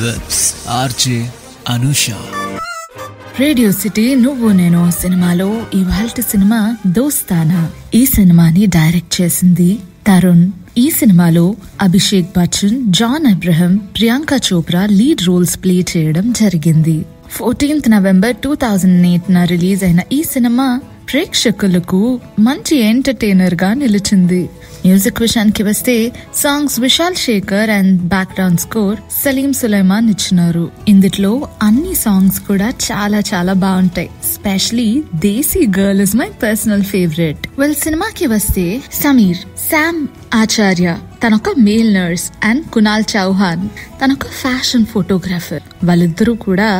With RJ Anusha. Radio city నువ్వు నేను సినిమాలో ఇవాల్టి సినిమా దోస్తానా. ఈ సినిమాని డైరెక్ట్ చేసింది తరుణ్. ఈ సినిమాలో Abhishek Bachchan, John Abraham, Priyanka Chopra lead roles play చేయడం జరిగింది. 14th November 2008 రిలీజ్ అయిన ఈ సినిమా ప్రేక్షకులకు మంచి ఎంటర్టైనర్ గా నిలిచింది. మ్యూజిక్ విషయానికి వస్తే songs Vishal Shekhar and background score Salim Sulaiman ఇచ్చినారు. ఇందులో అన్ని సాంగ్స్ కూడా చాలా చాలా బాగుంటాయి. Specially Desi girl is my personal favourite. Well, సినిమాకి వస్తే శామ్ ఆచార్య తనొక male nurse and Kunal Chauhan తనొక ఫ్యాషన్ ఫోటోగ్రాఫర్. వాళ్ళిద్దరూ కూడా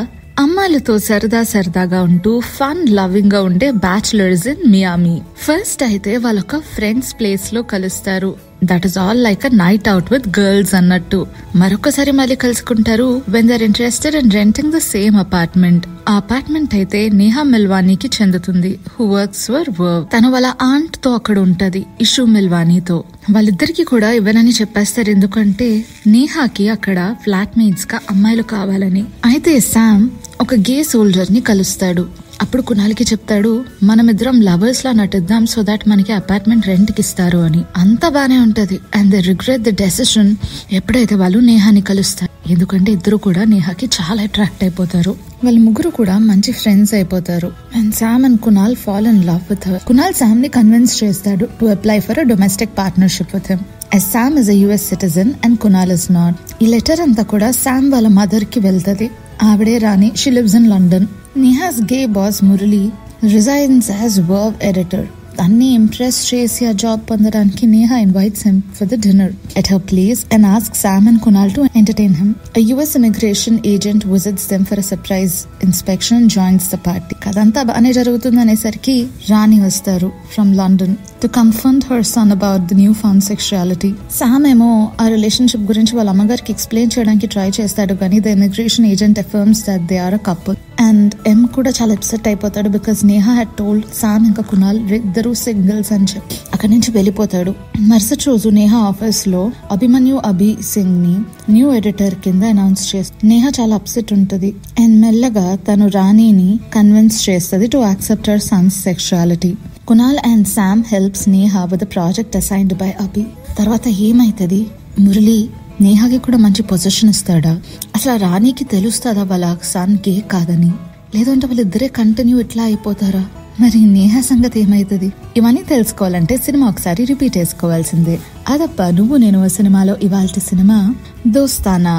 అమ్మాయిలతో సరదాగా ఉంటూ ఫన్ లవింగ్ గా ఉండే బ్యాచులర్స్ ఇన్ మియామి. ఫస్ట్ అయితే వాళ్ళొక ఫ్రెండ్స్ ప్లేస్ లో కలుస్తారు. That is all like a night out with girls అన్నట్టు. మరొకసారి మళ్ళీ కలుసుకుంటారు when they're interested in renting the same apartment. ఆ అపార్ట్మెంట్ అయితే నేహా మిల్వానీకి చెందుతుంది, హూ వర్క్స్ ఫర్ వర్క్. తను వాళ్ళ ఆంట్ తో అక్కడ ఉంటది, ఇషు మిల్వానీతో. వాళ్ళిద్దరికి కూడా ఇవ్వనని చెప్పేస్తారు, ఎందుకంటే నేహాకి అక్కడ ఫ్లాట్ మేట్స్ గా అమ్మాయిలు కావాలని. అయితే శామ్ ఒక గే సోల్జర్ ని కలుస్తాడు. అప్పుడు కునాల్కి చెప్తాడు, మనమిద్దరం లవర్స్ లా నటిద్దాం సో దాట్ మనకి అపార్ట్మెంట్ రెంట్ కి ఇస్తారు అని. అంతా బానే ఉంటది. And they regret the decision ఎప్పుడైతే వాళ్ళు నేహాని కలుస్తారు. ఎందుకంటే ఇద్దరు కూడా నేహాకి చాలా అట్రాక్ట్ అయిపోతారు. వాళ్ళ ముగ్గురు కూడా మంచి ఫ్రెండ్స్ అయిపోతారు. And Sam and Kunal fall in love with her. Kunal Sam ని కన్విన్స్ చేస్తాడు to apply for a domestic partnership with him. as Sam is a US citizen and Kunal is not. ఈ లెటర్ అంతా కూడా శామ్ వాళ్ళ mother కి వెళ్తది. ఆవిడే రాణి. she lives in London. Neha's gay boss Murali resigns as verve editor. తన్ని impress చేసి ఆ జాబ్ పొందడానికి Neha invites him for the dinner at her place and ask Sam and Kunal to entertain him. A US immigration agent visits them for a surprise inspection and joins the party. కదంతా బానే జరుగుతుంది అనేసరికి రాణి వస్తారు from London to confront her son about the newfound sexuality. Sam ఏమో ఆ relationship గురించి వాళ్ళ అమ్మగారికి explain చేయడానికి ట్రై చేస్తాడు, కానీ the immigration agent affirms that they are a couple. And M కూడా చాలా అప్సెట్ అయిపోతాడు because Neha had told Sam ఇంకా కునాల్ ఇద్దరు సింగిల్స్ అని చెప్పి అక్కడి నుంచి వెళ్ళిపోతాడు. మరుసటి రోజు నేహా ఆఫీస్ లో అభిమన్యు అభి సింగ్ ని న్యూ ఎడిటర్ కింద అనౌన్స్ చేస్తుంది. నేహా చాలా అప్సెట్ ఉంటది అండ్ మెల్లగా తను రాణిని కన్విన్స్ చేస్తుంది to accept her son's sexuality. Kunal and Sam helps Neha with the project assigned by Abhi. తర్వాత ఏమైతుంది? మురళి నేహాకి కూడా మంచి పొజిషన్ ఇస్తాడా? అసలు రాణికి తెలుస్తుందా వాళ్ళ సన్ గే కాదని? లేదంటే వాళ్ళిద్దరే కంటిన్యూ ఇట్లా అయిపోతారా? మరి నేహా సంగతి ఏమైతుంది? ఇవన్నీ తెలుసుకోవాలంటే సినిమా ఒకసారి రిపీట్ చేసుకోవాల్సిందే. అదప్ప నువ్వు నేను సినిమాలో ఇవాల్టి సినిమా దోస్తానా.